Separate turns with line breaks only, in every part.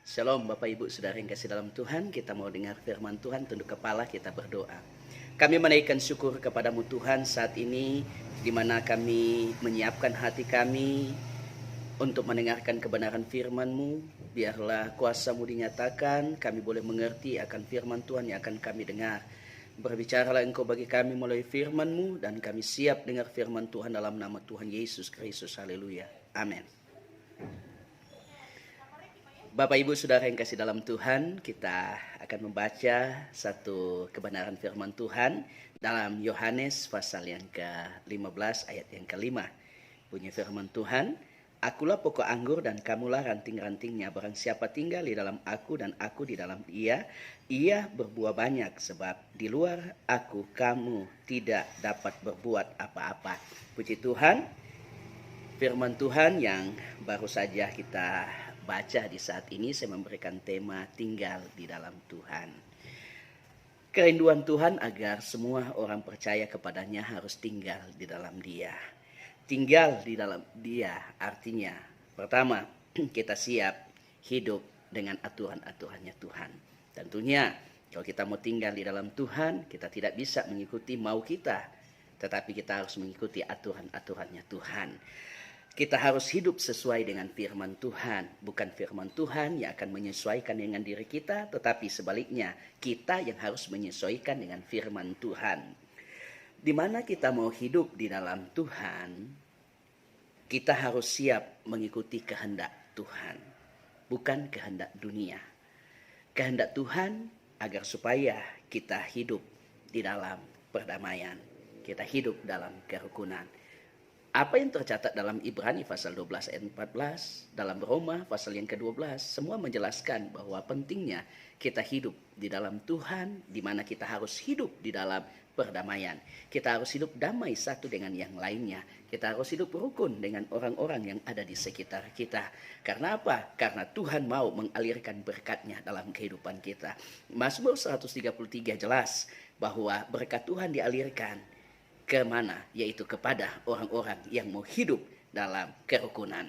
Shalom Bapak Ibu Saudara yang kasih dalam Tuhan, kita mau dengar firman Tuhan, tunduk kepala kita berdoa. Kami menaikkan syukur kepadamu Tuhan saat ini, di mana kami menyiapkan hati kami untuk mendengarkan kebenaran firman-Mu. Biarlah kuasa-Mu dinyatakan, kami boleh mengerti akan firman Tuhan yang akan kami dengar. Berbicaralah Engkau bagi kami melalui firman-Mu, dan kami siap dengar firman Tuhan dalam nama Tuhan Yesus Kristus. Haleluya. Amin. Bapak Ibu Saudara yang kasih dalam Tuhan, kita akan membaca satu kebenaran firman Tuhan dalam Yohanes pasal yang ke-15 ayat yang ke-5. Bunyi firman Tuhan, "Akulah pokok anggur dan kamulah ranting-rantingnya. Barang siapa tinggal di dalam aku dan aku di dalam ia, ia berbuah banyak, sebab di luar aku kamu tidak dapat berbuat apa-apa." Puji Tuhan, firman Tuhan yang baru saja kita baca di saat ini, saya memberikan tema tinggal di dalam Tuhan. Kerinduan Tuhan agar semua orang percaya kepadanya harus tinggal di dalam Dia. Tinggal di dalam Dia artinya, pertama, kita siap hidup dengan aturan-aturannya Tuhan. Tentunya kalau kita mau tinggal di dalam Tuhan, kita tidak bisa mengikuti mau kita, tetapi kita harus mengikuti aturan-aturannya Tuhan. Kita harus hidup sesuai dengan firman Tuhan. Bukan firman Tuhan yang akan menyesuaikan dengan diri kita, tetapi sebaliknya kita yang harus menyesuaikan dengan firman Tuhan. Di mana kita mau hidup di dalam Tuhan, kita harus siap mengikuti kehendak Tuhan, bukan kehendak dunia. Kehendak Tuhan agar supaya kita hidup di dalam perdamaian, kita hidup dalam kerukunan. Apa yang tercatat dalam Ibrani pasal 12 ayat 14, dalam Roma pasal yang ke-12, semua menjelaskan bahwa pentingnya kita hidup di dalam Tuhan, di mana kita harus hidup di dalam perdamaian. Kita harus hidup damai satu dengan yang lainnya. Kita harus hidup rukun dengan orang-orang yang ada di sekitar kita. Karena apa? Karena Tuhan mau mengalirkan berkat-Nya dalam kehidupan kita. Mazmur 133 jelas bahwa berkat Tuhan dialirkan kemana? Yaitu kepada orang-orang yang mau hidup dalam kerukunan.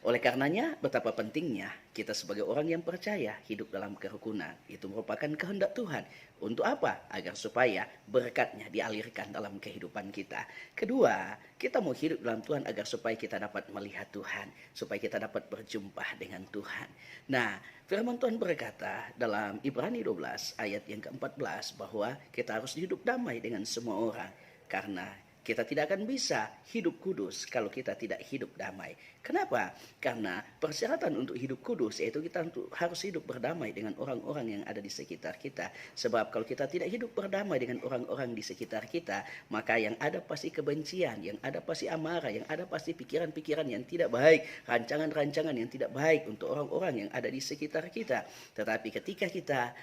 Oleh karenanya, betapa pentingnya kita sebagai orang yang percaya hidup dalam kerukunan. Itu merupakan kehendak Tuhan. Untuk apa? Agar supaya berkat-Nya dialirkan dalam kehidupan kita. Kedua, kita mau hidup dalam Tuhan agar supaya kita dapat melihat Tuhan. Supaya kita dapat berjumpa dengan Tuhan. Nah, firman Tuhan berkata dalam Ibrani 12 ayat yang ke-14 bahwa kita harus hidup damai dengan semua orang. Karena kita tidak akan bisa hidup kudus kalau kita tidak hidup damai. Kenapa? Karena persyaratan untuk hidup kudus yaitu kita harus hidup berdamai dengan orang-orang yang ada di sekitar kita. Sebab kalau kita tidak hidup berdamai dengan orang-orang di sekitar kita, maka yang ada pasti kebencian, yang ada pasti amarah, yang ada pasti pikiran-pikiran yang tidak baik, rancangan-rancangan yang tidak baik untuk orang-orang yang ada di sekitar kita. Tetapi ketika kita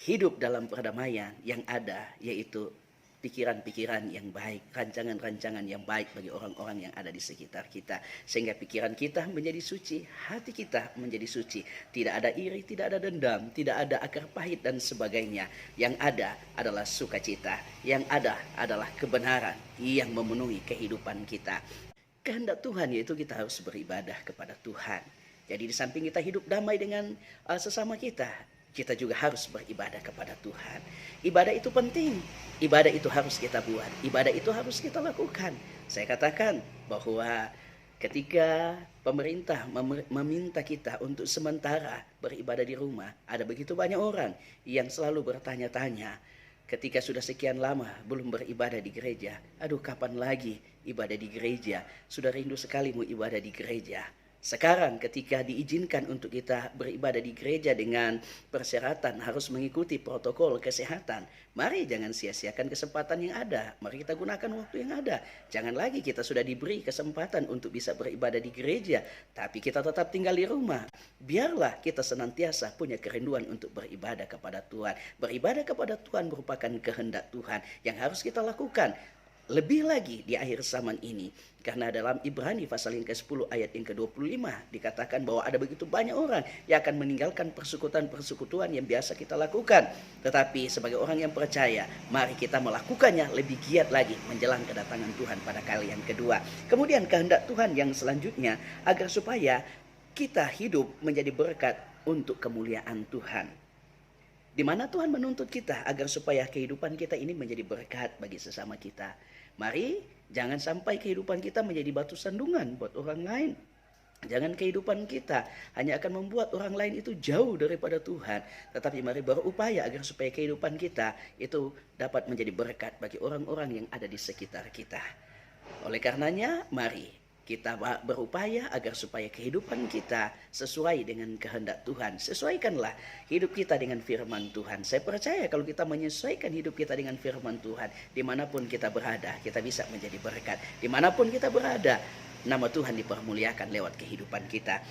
hidup dalam perdamaian, yang ada yaitu pikiran-pikiran yang baik, rancangan-rancangan yang baik bagi orang-orang yang ada di sekitar kita. Sehingga pikiran kita menjadi suci, hati kita menjadi suci. Tidak ada iri, tidak ada dendam, tidak ada akar pahit dan sebagainya. Yang ada adalah sukacita, yang ada adalah kebenaran yang memenuhi kehidupan kita. Kehendak Tuhan yaitu kita harus beribadah kepada Tuhan. Jadi di samping kita hidup damai dengan sesama kita, kita juga harus beribadah kepada Tuhan. Ibadah itu penting. Ibadah itu harus kita buat. Ibadah itu harus kita lakukan. Saya katakan bahwa ketika pemerintah meminta kita untuk sementara beribadah di rumah, ada begitu banyak orang yang selalu bertanya-tanya ketika sudah sekian lama belum beribadah di gereja. Aduh, kapan lagi ibadah di gereja? Sudah rindu sekali mau ibadah di gereja. Sekarang ketika diizinkan untuk kita beribadah di gereja dengan persyaratan harus mengikuti protokol kesehatan, mari jangan sia-siakan kesempatan yang ada. Mari kita gunakan waktu yang ada. Jangan lagi kita sudah diberi kesempatan untuk bisa beribadah di gereja, tapi kita tetap tinggal di rumah. Biarlah kita senantiasa punya kerinduan untuk beribadah kepada Tuhan. Beribadah kepada Tuhan merupakan kehendak Tuhan yang harus kita lakukan. Lebih lagi di akhir zaman ini. Karena dalam Ibrani pasal yang ke-10 ayat yang ke-25 dikatakan bahwa ada begitu banyak orang yang akan meninggalkan persekutuan-persekutuan yang biasa kita lakukan. Tetapi sebagai orang yang percaya, mari kita melakukannya lebih giat lagi menjelang kedatangan Tuhan pada kali yang kedua. Kemudian kehendak Tuhan yang selanjutnya agar supaya kita hidup menjadi berkat untuk kemuliaan Tuhan. Di mana Tuhan menuntut kita agar supaya kehidupan kita ini menjadi berkat bagi sesama kita. Mari jangan sampai kehidupan kita menjadi batu sandungan buat orang lain. Jangan kehidupan kita hanya akan membuat orang lain itu jauh daripada Tuhan. Tetapi mari berupaya agar supaya kehidupan kita itu dapat menjadi berkat bagi orang-orang yang ada di sekitar kita. Oleh karenanya, mari kita berupaya agar supaya kehidupan kita sesuai dengan kehendak Tuhan. Sesuaikanlah hidup kita dengan firman Tuhan. Saya percaya kalau kita menyesuaikan hidup kita dengan firman Tuhan, dimanapun kita berada, kita bisa menjadi berkat. Dimanapun kita berada, nama Tuhan dipermuliakan lewat kehidupan kita.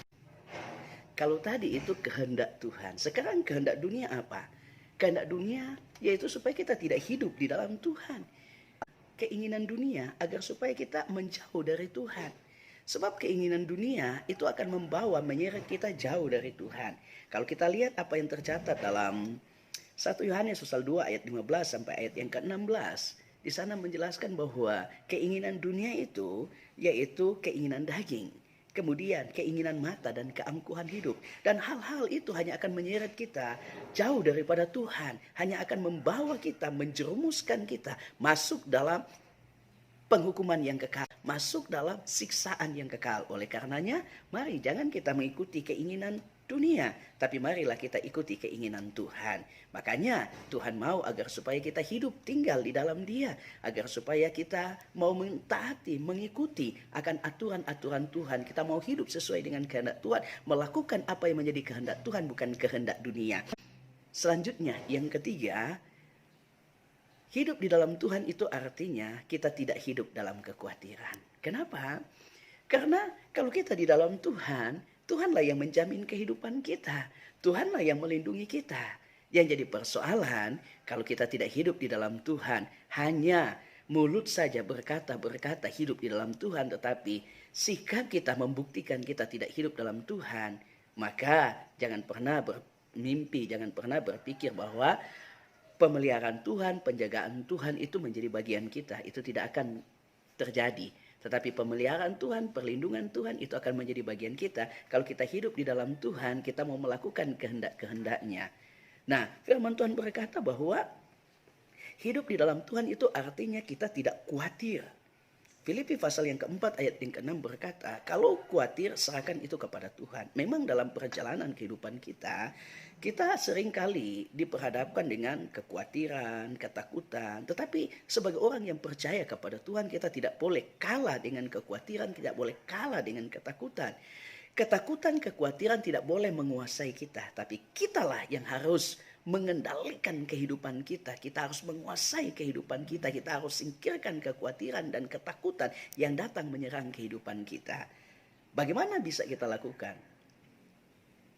Kalau tadi itu kehendak Tuhan, sekarang kehendak dunia apa? Kehendak dunia yaitu supaya kita tidak hidup di dalam Tuhan. Keinginan dunia agar supaya kita menjauh dari Tuhan. Sebab keinginan dunia itu akan menyeret kita jauh dari Tuhan. Kalau kita lihat apa yang tercatat dalam 1 Yohanes pasal 2 ayat 15 sampai ayat yang ke-16. Di sana menjelaskan bahwa keinginan dunia itu yaitu keinginan daging. Kemudian keinginan mata dan keangkuhan hidup. Dan hal-hal itu hanya akan menyeret kita jauh daripada Tuhan. Hanya akan membawa kita, menjerumuskan kita masuk dalam penghukuman yang kekal, masuk dalam siksaan yang kekal. Oleh karenanya, mari jangan kita mengikuti keinginan dunia, tapi marilah kita ikuti keinginan Tuhan. Makanya Tuhan mau agar supaya kita hidup tinggal di dalam Dia, agar supaya kita mau mentaati, mengikuti akan aturan-aturan Tuhan. Kita mau hidup sesuai dengan kehendak Tuhan, melakukan apa yang menjadi kehendak Tuhan, bukan kehendak dunia. Selanjutnya, yang ketiga, hidup di dalam Tuhan itu artinya kita tidak hidup dalam kekhawatiran. Kenapa? Karena kalau kita di dalam Tuhan, Tuhanlah yang menjamin kehidupan kita. Tuhanlah yang melindungi kita. Yang jadi persoalan, kalau kita tidak hidup di dalam Tuhan, hanya mulut saja berkata hidup di dalam Tuhan, tetapi sikap kita membuktikan kita tidak hidup dalam Tuhan, maka jangan pernah bermimpi, jangan pernah berpikir bahwa pemeliharaan Tuhan, penjagaan Tuhan itu menjadi bagian kita. Itu tidak akan terjadi. Tetapi pemeliharaan Tuhan, perlindungan Tuhan itu akan menjadi bagian kita. Kalau kita hidup di dalam Tuhan, kita mau melakukan kehendak-kehendaknya. Nah, firman Tuhan berkata bahwa hidup di dalam Tuhan itu artinya kita tidak khawatir. Filipi pasal yang keempat ayat yang ke-6 berkata, kalau khawatir serahkan itu kepada Tuhan. Memang dalam perjalanan kehidupan kita seringkali diperhadapkan dengan kekhawatiran, ketakutan. Tetapi sebagai orang yang percaya kepada Tuhan, kita tidak boleh kalah dengan kekhawatiran, tidak boleh kalah dengan ketakutan. Ketakutan, kekhawatiran tidak boleh menguasai kita. Tapi kitalah yang harus mengendalikan kehidupan kita. Kita harus menguasai kehidupan kita. Kita harus singkirkan kekhawatiran dan ketakutan yang datang menyerang kehidupan kita. Bagaimana bisa kita lakukan?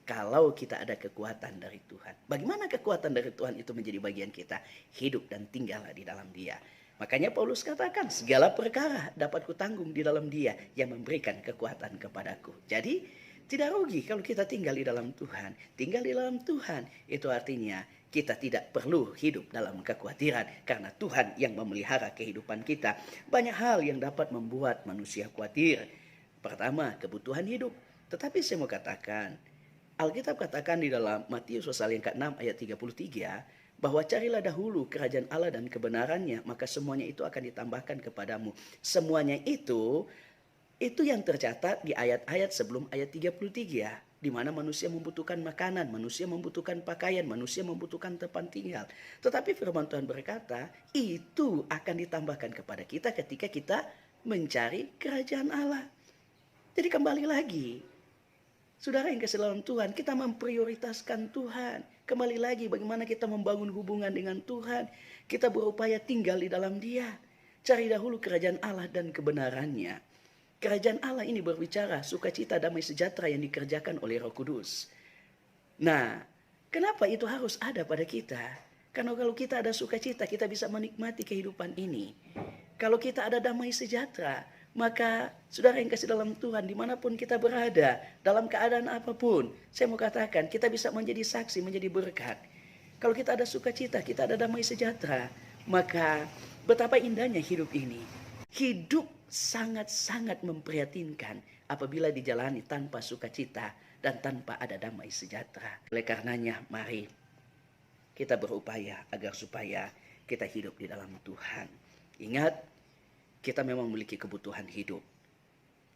Kalau kita ada kekuatan dari Tuhan. Bagaimana kekuatan dari Tuhan itu menjadi bagian kita? Hidup dan tinggallah di dalam Dia. Makanya Paulus katakan, segala perkara dapat kutanggung di dalam Dia yang memberikan kekuatan kepadaku. Jadi tidak rugi kalau kita tinggal di dalam Tuhan. Tinggal di dalam Tuhan itu artinya kita tidak perlu hidup dalam kekhawatiran. Karena Tuhan yang memelihara kehidupan kita. Banyak hal yang dapat membuat manusia khawatir. Pertama, kebutuhan hidup. Tetapi saya mau katakan, Alkitab katakan di dalam Matius pasal yang ke-6 ayat 33 bahwa carilah dahulu kerajaan Allah dan kebenarannya, maka semuanya itu akan ditambahkan kepadamu. Semuanya itu yang tercatat di ayat-ayat sebelum ayat 33, di mana manusia membutuhkan makanan, manusia membutuhkan pakaian, manusia membutuhkan tempat tinggal. Tetapi firman Tuhan berkata, itu akan ditambahkan kepada kita ketika kita mencari kerajaan Allah. Jadi kembali lagi, saudara yang kasih dalam Tuhan, kita memprioritaskan Tuhan. Kembali lagi bagaimana kita membangun hubungan dengan Tuhan. Kita berupaya tinggal di dalam Dia. Cari dahulu kerajaan Allah dan kebenarannya. Kerajaan Allah ini berbicara sukacita, damai sejahtera yang dikerjakan oleh Roh Kudus. Nah, kenapa itu harus ada pada kita? Karena kalau kita ada sukacita, kita bisa menikmati kehidupan ini. Kalau kita ada damai sejahtera, maka saudara yang kasih dalam Tuhan, dimanapun kita berada, dalam keadaan apapun, saya mau katakan kita bisa menjadi saksi, menjadi berkat. Kalau kita ada sukacita, kita ada damai sejahtera, maka betapa indahnya hidup ini. Hidup sangat-sangat memprihatinkan apabila dijalani tanpa sukacita dan tanpa ada damai sejahtera. Oleh karenanya, mari kita berupaya agar supaya kita hidup di dalam Tuhan. Ingat, kita memang memiliki kebutuhan hidup.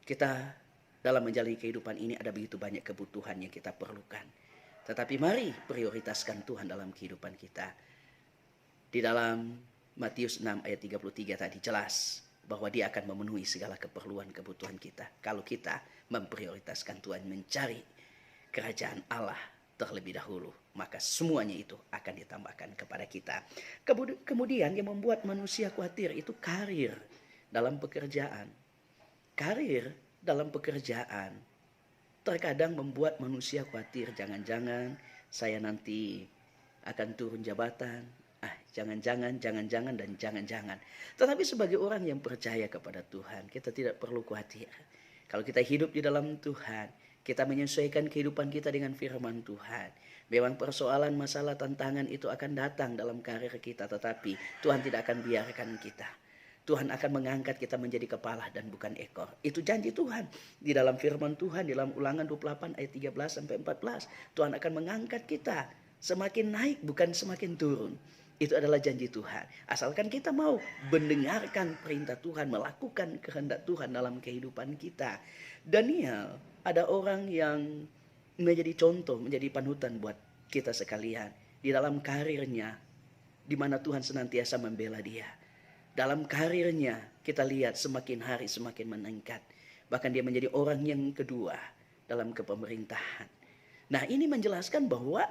Kita dalam menjalani kehidupan ini ada begitu banyak kebutuhan yang kita perlukan. Tetapi mari prioritaskan Tuhan dalam kehidupan kita. Di dalam Matius 6 ayat 33 tadi jelas bahwa dia akan memenuhi segala keperluan kebutuhan kita. Kalau kita memprioritaskan Tuhan, mencari kerajaan Allah terlebih dahulu, maka semuanya itu akan ditambahkan kepada kita. Kemudian yang membuat manusia khawatir itu karir dalam pekerjaan. Karir dalam pekerjaan terkadang membuat manusia khawatir, jangan-jangan saya nanti akan turun jabatan. Jangan-jangan, dan jangan-jangan. Tetapi sebagai orang yang percaya kepada Tuhan, kita tidak perlu khawatir. Kalau kita hidup di dalam Tuhan, kita menyesuaikan kehidupan kita dengan firman Tuhan. Memang persoalan, masalah, tantangan itu akan datang dalam karir kita. Tetapi Tuhan tidak akan biarkan kita. Tuhan akan mengangkat kita menjadi kepala dan bukan ekor. Itu janji Tuhan. Di dalam firman Tuhan, di dalam Ulangan 28 ayat 13-14. Tuhan akan mengangkat kita. Semakin naik bukan semakin turun. Itu adalah janji Tuhan. Asalkan kita mau mendengarkan perintah Tuhan, melakukan kehendak Tuhan dalam kehidupan kita. Daniel ada orang yang menjadi contoh, menjadi panutan buat kita sekalian. Di dalam karirnya, di mana Tuhan senantiasa membela dia. Dalam karirnya kita lihat semakin hari semakin meningkat. Bahkan dia menjadi orang yang kedua dalam kepemerintahan. Nah, ini menjelaskan bahwa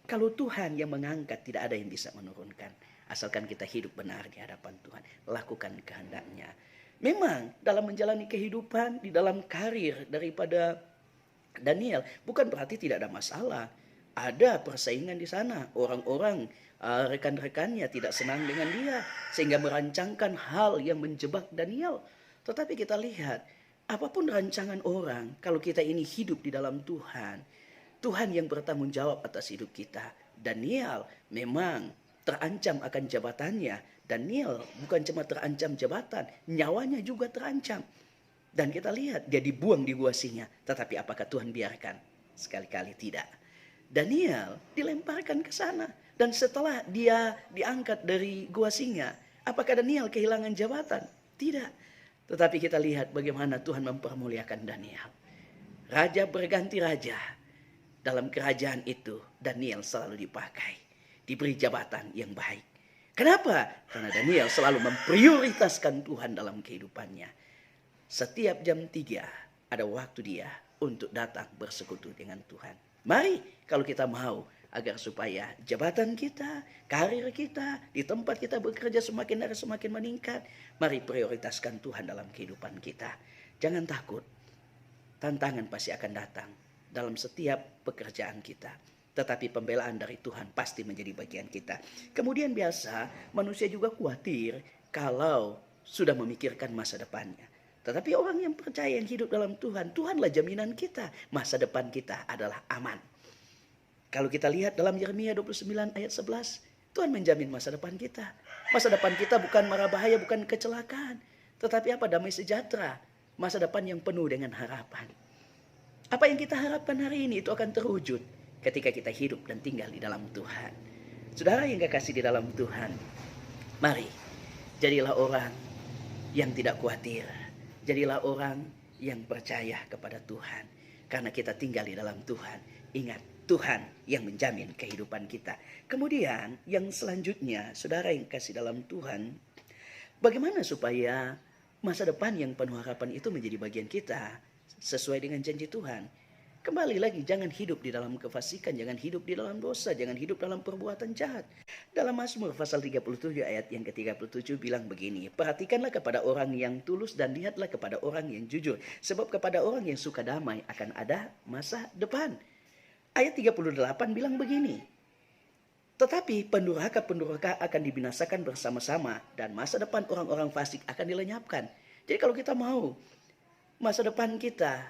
kalau Tuhan yang mengangkat, tidak ada yang bisa menurunkan. Asalkan kita hidup benar di hadapan Tuhan. Lakukan kehendaknya. Memang dalam menjalani kehidupan, di dalam karir daripada Daniel, bukan berarti tidak ada masalah. Ada persaingan di sana. Orang-orang, rekan-rekannya tidak senang dengan dia. Sehingga merancangkan hal yang menjebak Daniel. Tetapi kita lihat, apapun rancangan orang, kalau kita ini hidup di dalam Tuhan, Tuhan yang bertanggung jawab atas hidup kita. Daniel memang terancam akan jabatannya. Daniel bukan cuma terancam jabatan, nyawanya juga terancam. Dan kita lihat dia dibuang di gua singa. Tetapi apakah Tuhan biarkan? Sekali-kali tidak. Daniel dilemparkan ke sana. Dan setelah dia diangkat dari gua singa, apakah Daniel kehilangan jabatan? Tidak. Tetapi kita lihat bagaimana Tuhan mempermuliakan Daniel. Raja berganti raja. Dalam kerajaan itu Daniel selalu dipakai. Diberi jabatan yang baik. Kenapa? Karena Daniel selalu memprioritaskan Tuhan dalam kehidupannya. Setiap jam 3 ada waktu dia untuk datang bersekutu dengan Tuhan. Mari kalau kita mau agar supaya jabatan kita, karir kita, di tempat kita bekerja semakin hari semakin meningkat. Mari prioritaskan Tuhan dalam kehidupan kita. Jangan takut. Tantangan pasti akan datang dalam setiap pekerjaan kita. Tetapi pembelaan dari Tuhan pasti menjadi bagian kita. Kemudian biasa manusia juga khawatir kalau sudah memikirkan masa depannya. Tetapi orang yang percaya yang hidup dalam Tuhan, Tuhanlah jaminan kita. Masa depan kita adalah aman. Kalau kita lihat dalam Yeremia 29 ayat 11, Tuhan menjamin masa depan kita. Masa depan kita bukan mara bahaya, bukan kecelakaan. Tetapi apa? Damai sejahtera. Masa depan yang penuh dengan harapan. Apa yang kita harapkan hari ini itu akan terwujud ketika kita hidup dan tinggal di dalam Tuhan. Saudara yang kekasih di dalam Tuhan, mari jadilah orang yang tidak khawatir. Jadilah orang yang percaya kepada Tuhan. Karena kita tinggal di dalam Tuhan. Ingat, Tuhan yang menjamin kehidupan kita. Kemudian yang selanjutnya, saudara yang kasih dalam Tuhan, bagaimana supaya masa depan yang penuh harapan itu menjadi bagian kita sesuai dengan janji Tuhan. Kembali lagi, jangan hidup di dalam kefasikan, jangan hidup di dalam dosa, jangan hidup dalam perbuatan jahat. Dalam Mazmur pasal 37 ayat yang ke-37 bilang begini, perhatikanlah kepada orang yang tulus dan lihatlah kepada orang yang jujur. Sebab kepada orang yang suka damai akan ada masa depan. Ayat 38 bilang begini, tetapi pendurhaka akan dibinasakan bersama-sama dan masa depan orang-orang fasik akan dilenyapkan. Jadi kalau kita mau masa depan kita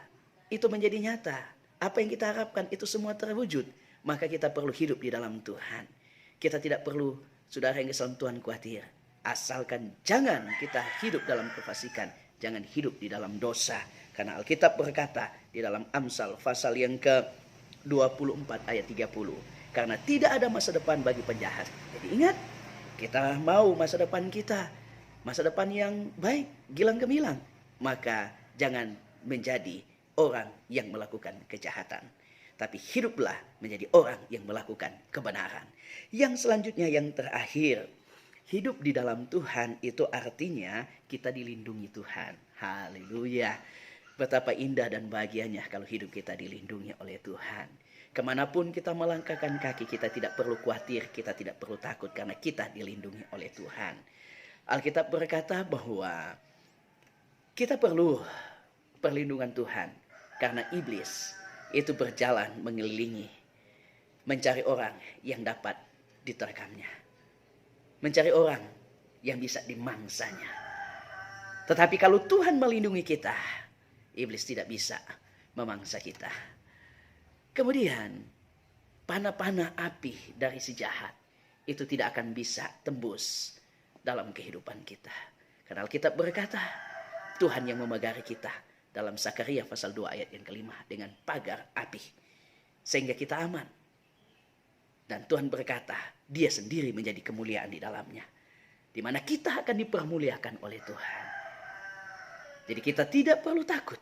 itu menjadi nyata, apa yang kita harapkan itu semua terwujud, maka kita perlu hidup di dalam Tuhan. Kita tidak perlu, saudara yang kesal Tuhan, khawatir. Asalkan jangan kita hidup dalam kefasikan. jangan hidup di dalam dosa. Karena Alkitab berkata di dalam Amsal pasal yang ke-24 ayat 30. Karena tidak ada masa depan bagi penjahat. Jadi ingat, kita mau masa depan kita, masa depan yang baik, gilang gemilang. Maka jangan menjadi orang yang melakukan kejahatan. Tapi hiduplah menjadi orang yang melakukan kebenaran. Yang selanjutnya, yang terakhir, hidup di dalam Tuhan itu artinya kita dilindungi Tuhan. Haleluya. Betapa indah dan bahagianya kalau hidup kita dilindungi oleh Tuhan. Kemanapun kita melangkahkan kaki, kita tidak perlu khawatir, kita tidak perlu takut karena kita dilindungi oleh Tuhan. Alkitab berkata bahwa kita perlu perlindungan Tuhan karena iblis itu berjalan mengelilingi, mencari orang yang dapat diterkamnya, mencari orang yang bisa dimangsanya. Tetapi kalau Tuhan melindungi kita, iblis tidak bisa memangsa kita. Kemudian panah-panah api dari si jahat itu tidak akan bisa tembus dalam kehidupan kita. Karena Alkitab berkata, Tuhan yang memagari kita dalam Sakaria pasal 2 ayat yang kelima dengan pagar api. Sehingga kita aman. Dan Tuhan berkata, Dia sendiri menjadi kemuliaan di dalamnya. Di mana kita akan dipermuliakan oleh Tuhan. Jadi kita tidak perlu takut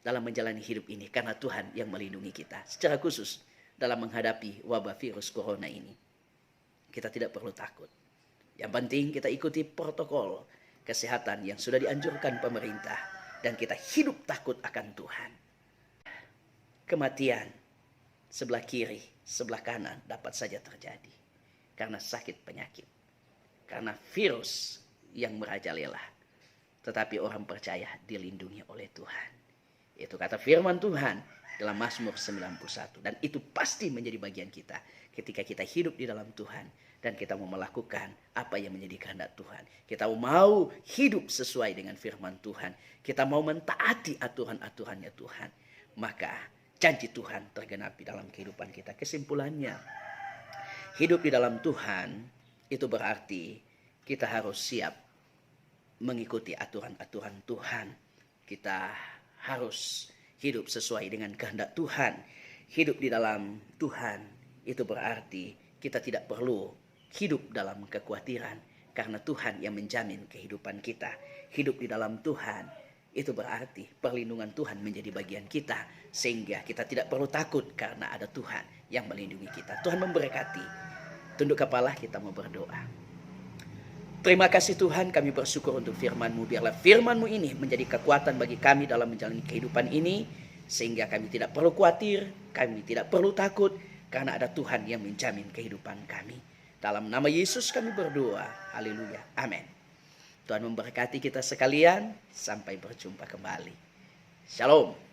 dalam menjalani hidup ini karena Tuhan yang melindungi kita. Secara khusus dalam menghadapi wabah virus corona ini. Kita tidak perlu takut. Yang penting kita ikuti protokol kesehatan yang sudah dianjurkan pemerintah. Dan kita hidup takut akan Tuhan. Kematian sebelah kiri, sebelah kanan dapat saja terjadi. Karena sakit penyakit. Karena virus yang merajalela. Tetapi orang percaya dilindungi oleh Tuhan. Itu kata firman Tuhan dalam Mazmur 91. Dan itu pasti menjadi bagian kita. Ketika kita hidup di dalam Tuhan. Dan kita mau melakukan apa yang menjadi kehendak Tuhan. Kita mau hidup sesuai dengan firman Tuhan. Kita mau mentaati aturan-aturannya Tuhan. Maka janji Tuhan tergenapi dalam kehidupan kita. Kesimpulannya, hidup di dalam Tuhan itu berarti kita harus siap mengikuti aturan-aturan Tuhan. Kita harus hidup sesuai dengan kehendak Tuhan. Hidup di dalam Tuhan itu berarti kita tidak perlu hidup dalam kekhawatiran karena Tuhan yang menjamin kehidupan kita. Hidup di dalam Tuhan itu berarti perlindungan Tuhan menjadi bagian kita sehingga kita tidak perlu takut karena ada Tuhan yang melindungi kita. Tuhan memberkati. Tunduk kepala, kita mau berdoa. Terima kasih Tuhan, kami bersyukur untuk firman-Mu. Biarlah firman-Mu ini menjadi kekuatan bagi kami dalam menjalani kehidupan ini sehingga kami tidak perlu khawatir, kami tidak perlu takut karena ada Tuhan yang menjamin kehidupan kami. Dalam nama Yesus kami berdoa. Haleluya. Amin. Tuhan memberkati kita sekalian. Sampai berjumpa kembali. Shalom.